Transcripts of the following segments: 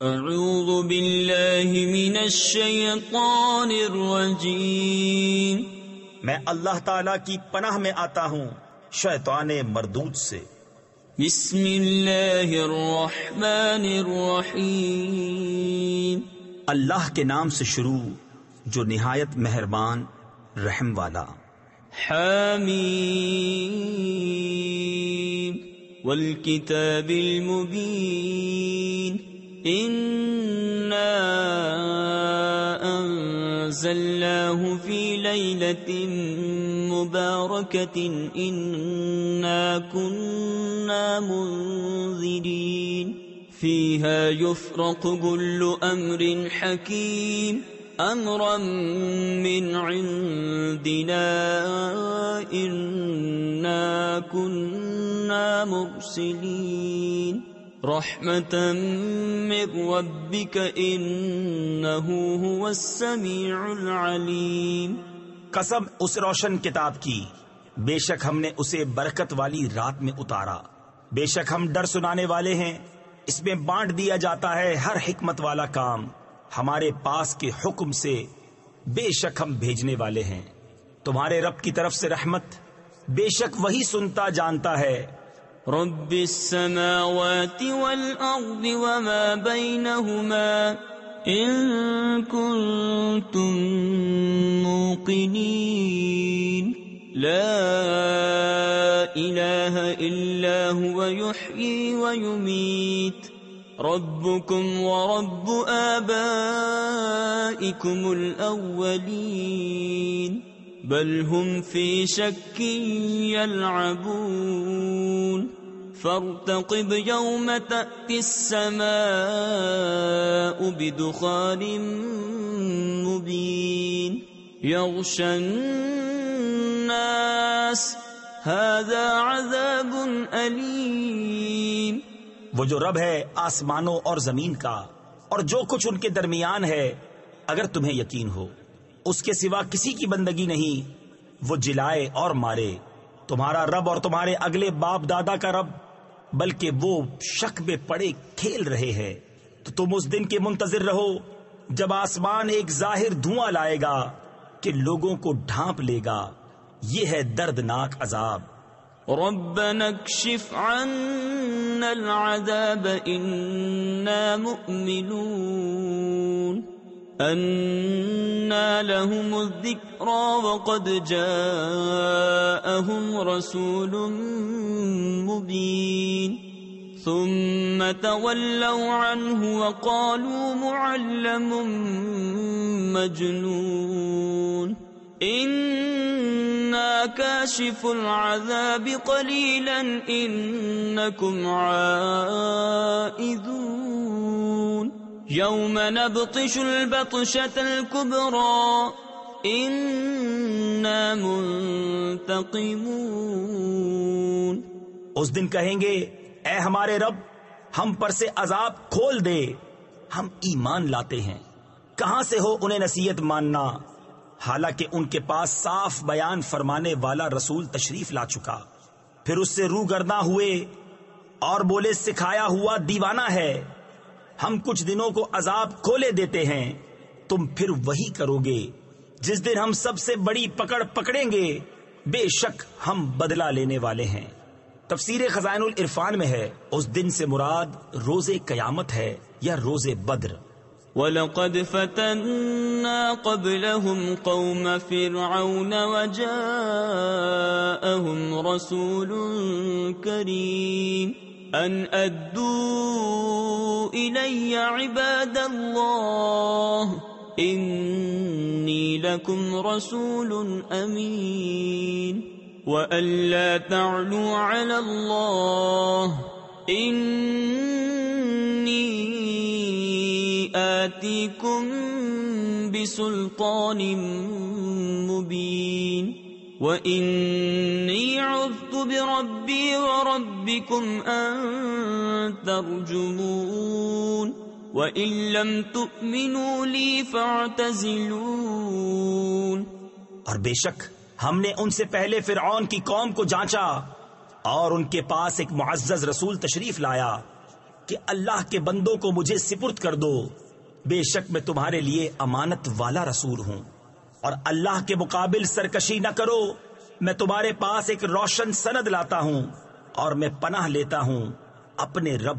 اعوذ باللہ من الشیطان الرجیم، میں اللہ تعالی کی پناہ میں آتا ہوں شیطان مردود سے۔ بسم اللہ الرحمن الرحیم، اللہ کے نام سے شروع جو نہایت مہربان رحم والا۔ حمیم والکتاب المبین، اِنَّا أَنزَلْنَاهُ فِي لَيْلَةٍ مُبَارَكَةٍ إِنَّا كُنَّا مُنذِرِينَ فِيهَا يُفْرَقُ كُلُّ أَمْرٍ حَكِيمٍ أَمْرًا مِّنْ عِندِنَا إِنَّا كُنَّا مُرْسِلِينَ رحمة من ربك إنه هو السميع العليم۔ قسم اس روشن کتاب کی، بے شک ہم نے اسے برکت والی رات میں اتارا، بے شک ہم ڈر سنانے والے ہیں، اس میں بانٹ دیا جاتا ہے ہر حکمت والا کام ہمارے پاس کے حکم سے، بے شک ہم بھیجنے والے ہیں تمہارے رب کی طرف سے رحمت، بے شک وہی سنتا جانتا ہے۔ رب السماوات والأرض وما بينهما إن كنتم موقنين لا إله إلا هو يحيي ويميت ربكم ورب آبائكم الأولين بل هم في شك يلعبون فارتقب يوم تأتي السماء بدخان مبين يغشى الناس هذا عذاب أليم۔ وہ جو رب ہے آسمانوں اور زمین کا اور جو کچھ ان کے درمیان ہے، اگر تمہیں یقین ہو اس کے سوا کسی کی بندگی نہیں، وہ جلائے اور مارے، تمہارا رب اور تمہارے اگلے باپ دادا کا رب، بلکہ وہ شک میں پڑے کھیل رہے ہیں۔ تو تم اس دن کے منتظر رہو جب آسمان ایک ظاہر دھواں لائے گا کہ لوگوں کو ڈھانپ لے گا، یہ ہے دردناک عذاب۔ ربنا اكشف عنا العذاب إنا مؤمنون أنى لهم الذكرى وقد جاءهم رسول مبين ثم تولوا عنه وقالوا معلم مجنون إنا كاشف العذاب قليلا إنكم عائذون يوم نبطش البطشة الكبرى إنا منتقمون۔ اس دن کہیں گے اے ہمارے رب ہم پر سے عذاب کھول دے، ہم ایمان لاتے ہیں، کہاں سے ہو انہیں نصیحت ماننا، حالانکہ ان کے پاس صاف بیان فرمانے والا رسول تشریف لا چکا، پھر اس سے روگرداں ہوئے اور بولے سکھایا ہوا دیوانہ ہے، ہم کچھ دنوں کو عذاب کھولے دیتے ہیں، تم پھر وہی کرو گے، جس دن ہم سب سے بڑی پکڑ پکڑیں گے، بے شک ہم بدلہ لینے والے ہیں۔ تفسیر خزائن العرفان میں ہے اس دن سے مراد روز قیامت ہے یا روز بدر۔ وَلَقَدْ فَتَنَّا قَبْلَهُمْ قَوْمَ فِرْعَوْنَ وَجَاءَهُمْ رَسُولٌ كَرِيمٌ أَنْ أَدُّوا إِلَيَّ عِبَادَ اللَّهِ إِنِّي لَكُمْ رَسُولٌ أَمِينٌ وَأَن لَّا تَعْلُوا عَلَى اللَّهِ إِنِّي آتِيكُم بِسُلْطَانٍ مُّبِينٍ وَإِنِّي عُذْتُ بِرَبِّي وَرَبِّكُمْ أَن تَرْجُمُونِ وَإِن لَّمْ تُؤْمِنُوا لِي فَاعْتَزِلُونِ۔ اور بے شک ہم نے ان سے پہلے فرعون کی قوم کو جانچا اور ان کے پاس ایک معزز رسول تشریف لایا کہ اللہ کے بندوں کو مجھے سپرد کر دو، بے شک میں تمہارے لیے امانت والا رسول ہوں، اور اللہ کے مقابل سرکشی نہ کرو، میں تمہارے پاس ایک روشن سند لاتا ہوں، اور میں پناہ لیتا ہوں اپنے رب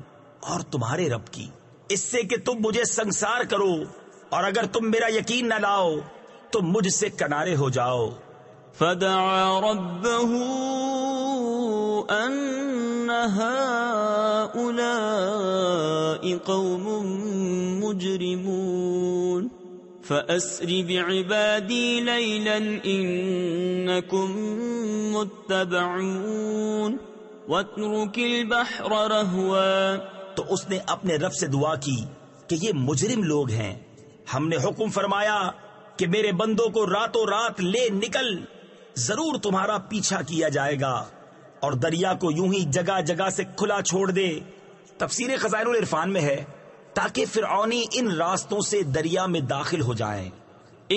اور تمہارے رب کی، اس سے کہ تم مجھے سنسار کرو، اور اگر تم میرا یقین نہ لاؤ تو مجھ سے کنارے ہو جاؤ۔ فدعا ربه ان هؤلاء قوم مجرمون فأسر بعبادي ليلا إنكم متبعون واترك البحر رهوا۔ تو اس نے اپنے رب سے دعا کی کہ یہ مجرم لوگ ہیں، ہم نے حکم فرمایا کہ میرے بندوں کو راتوں رات لے نکل، ضرور تمہارا پیچھا کیا جائے گا، اور دریا کو یوں ہی جگہ جگہ سے کھلا چھوڑ دے۔ تفسیر خزائن العرفان میں ہے تاکہ فرعونی ان راستوں سے دریا میں داخل ہو جائیں۔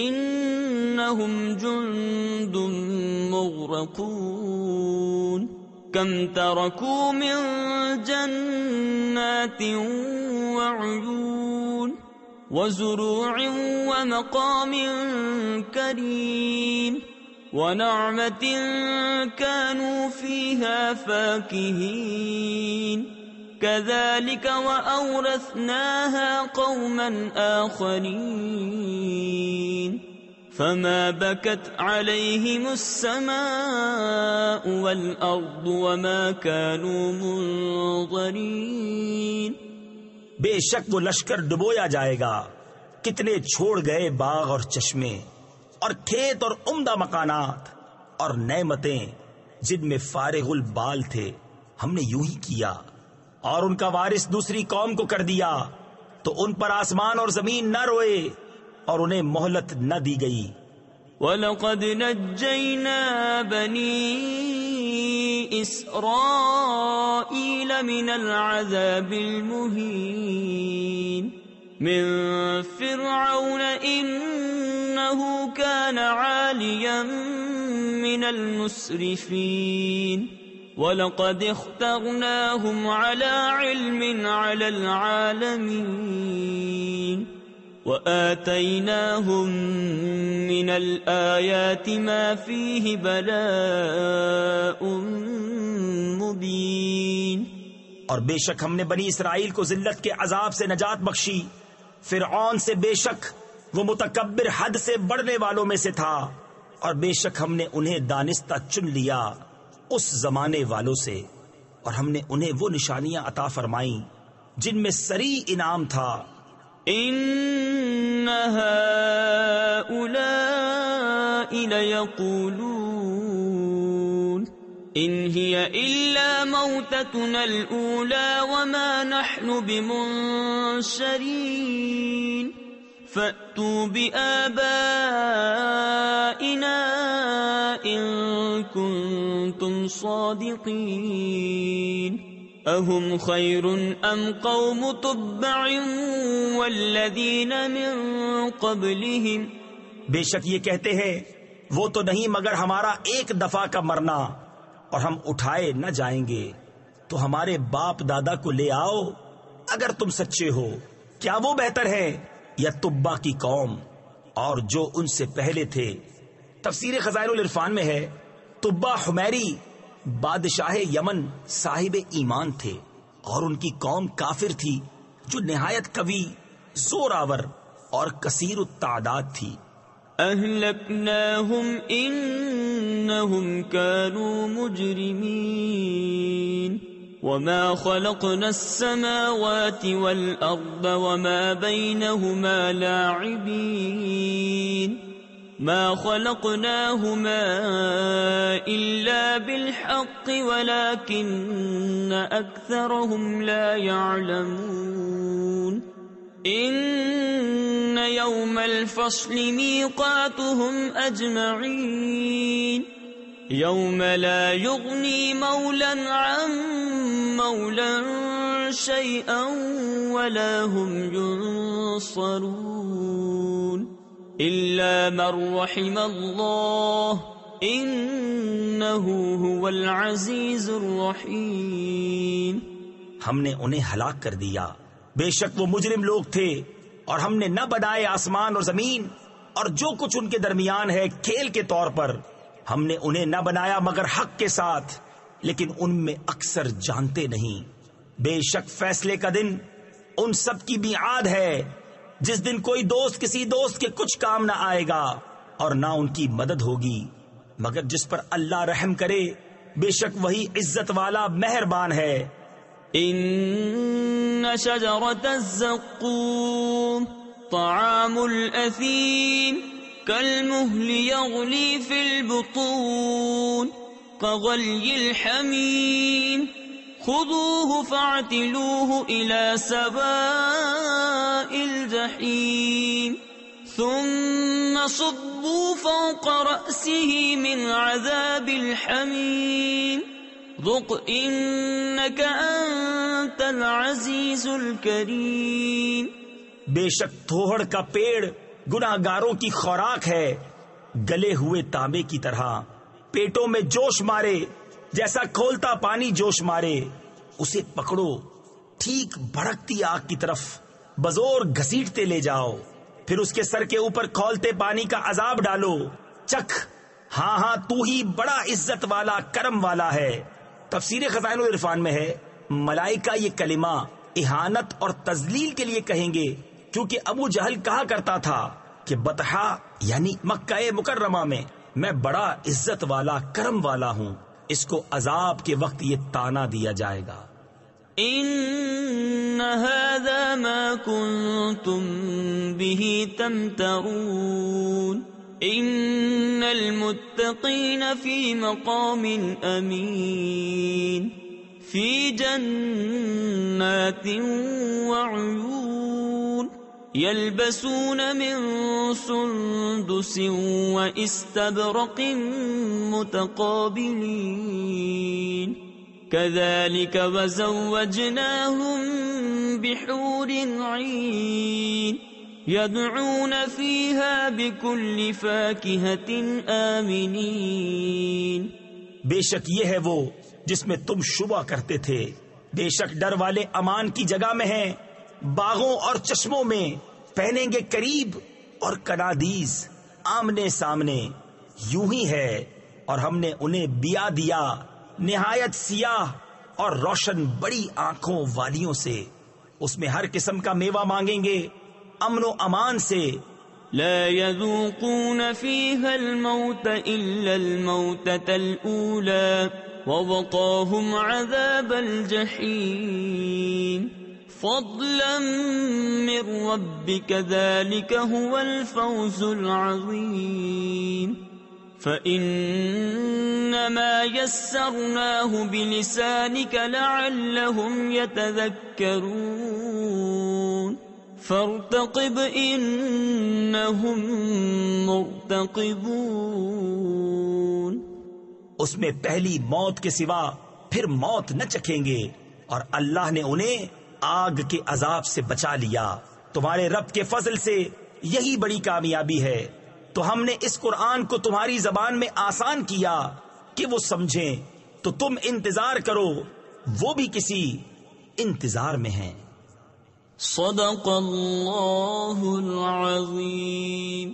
انہم جند مغرقون کم ترکوا من جنات وعیون وزروع ومقام کریم ونعمة كانوا فيها فاكهين كذلك وأورثناها قوما آخرين فما بكت عليهم السماء والأرض وما كانوا منظرين۔ بے شک وہ لشکر ڈبویا جائے گا، کتنے چھوڑ گئے باغ اور چشمے اور کھیت اور عمدہ مکانات اور نعمتیں جن میں فارغ البال تھے، ہم نے یوں ہی کیا، اور ان کا وارث دوسری قوم کو کر دیا تو ان پر آسمان اور زمین نہ روئے اور انہیں مہلت نہ دی گئی۔ وَلَقَدْ نَجَّيْنَا بَنِي إِسْرَائِيلَ مِنَ الْعَذَابِ الْمُهِينِ من فرعون إنه كان عاليا من المسرفين وَلَقَدْ اخْتَرْنَاهُمْ عَلَى عِلْمٍ عَلَى الْعَالَمِينَ وَآتَيْنَاهُمْ مِنَ الْآيَاتِ مَا فِيهِ بَلَاءٌ مُبِينٌ۔ اور بے شک ہم نے بنی اسرائیل کو ذلت کے عذاب سے نجات بخشی، فرعون سے بے شک وہ متکبر حد سے بڑھنے والوں میں سے تھا، اور بے شک ہم نے انہیں دانستہ چن لیا اس زمانے والوں سے، اور ہم نے انہیں وہ نشانیاں عطا فرمائیں جن میں سری انعام تھا۔ ان هؤلاء ليقولون ان هي الا موتتنا الاولى وما نحن بمنشرين فأتوا بآبائنا إن كنتم صادقين أهم خير أم قوم تبع والذين من قبلهم۔ بے شک یہ کہتے ہیں وہ تو نہیں مگر ہمارا ایک دفعہ کا مرنا اور ہم اٹھائے نہ جائیں گے، تو ہمارے باپ دادا کو لے آؤ اگر تم سچے ہو، کیا وہ بہتر ہے یا تبا کی قوم اور جو ان سے پہلے تھے؟ تفسیر خزائن العرفان میں ہے تبا حمیری بادشاہ یمن صاحب ایمان تھے، اور ان کی قوم کافر تھی جو نہایت قوی، زور آور اور کثیر التعداد تھی۔ اہلکناہم انہم کانوا مجرمین وما خلقنا السماوات والأرض وما بينهما لاعبين ما خلقناهما إلا بالحق ولكن أكثرهم لا يعلمون إن يوم الفصل ميقاتهم أجمعين يوم لا يغني مولا عن مولا شيئا ولا هم ينصرون إلا من رحم الله إنه هو العزيز الرحيم۔ ہم نے انہیں ہلاک کر دیا. بے شک وہ مجرم لوگ تھے. اور ہم نے نہ بنائے آسمان اور زمین اور جو کچھ ان کے درمیان ہے کھیل کے طور پر. ہم نے انہیں نہ بنایا مگر حق کے ساتھ، لیکن ان میں اکثر جانتے نہیں. بے شک فیصلے کا دن ان سب کی میعاد ہے، جس دن کوئی دوست کسی دوست کے کچھ کام نہ آئے گا اور نہ ان کی مدد ہوگی مگر جس پر اللہ رحم کرے. بے شک وہی عزت والا مہربان ہے. ان شجرۃ الزقوم طعام الاثیم كالمهل يغلي في البطون كغلي الحميم خذوه فاعتلوه إلى سواء الجحيم ثم صبوا فوق رأسه من عذاب الحميم ذق إنك أنت العزيز الكريم. بے شک تھوڑ کا پیڑ گناہگاروں کی خوراک ہے، گلے ہوئے تانبے کی طرح. پیٹوں میں جوش مارے جیسا کھولتا پانی جوش مارے. اسے پکڑو، ٹھیک بھڑکتی آگ کی طرف بزور گھسیٹتے لے جاؤ، پھر اس کے سر کے اوپر کھولتے پانی کا عذاب ڈالو. چکھ، ہاں ہاں تو ہی بڑا عزت والا کرم والا ہے. تفسیر خزائن العرفان میں ہے ملائکہ یہ کلمہ اہانت اور تذلیل کے لیے کہیں گے، کیونکہ ابو جہل کہا کرتا تھا کہ بطحا یعنی مکہ مکرمہ میں بڑا عزت والا کرم والا ہوں. اس کو عذاب کے وقت یہ تانا دیا جائے گا. ان هذا ما كنتم به تمترون ان المتقین فی مقام امین فی جنات وعیون يلبسون من سندس واستبرق متقابلين كذلك وزوجناهم بحور عين يدعون فيها بكل فاكهة آمنين. بے شک یہ ہے وہ جس میں تم شبہ کرتے تھے. بے شک ڈر والے امان کی جگہ میں ہیں، باغوں اور چشموں میں پہنیں گے قریب اور کنادیز آمنے سامنے. یوں ہی ہے اور ہم نے انہیں بیا دیا نہایت سیاہ اور روشن بڑی آنکھوں والیوں سے. اس میں ہر قسم کا میوہ مانگیں گے امن و امان سے. لا يذوقون فيها الموت إلا الموتة الأولى ووقاهم عذاب الجحيم فضلا من ربك ذلك هو الفوز العظيم. فإنما يسرناه بلسانك لعلهم يتذكرون فارتقب انہم مرتقبون. اس میں پہلی موت کے سوا پھر موت نہ چکھیں گے اور اللہ نے انہیں آگ کے عذاب سے بچا لیا. تمہارے رب کے فضل سے یہی بڑی کامیابی ہے. تو ہم نے اس قرآن کو تمہاری زبان میں آسان کیا کہ وہ سمجھیں، تو تم انتظار کرو، وہ بھی کسی انتظار میں ہیں. صدق اللہ العظیم.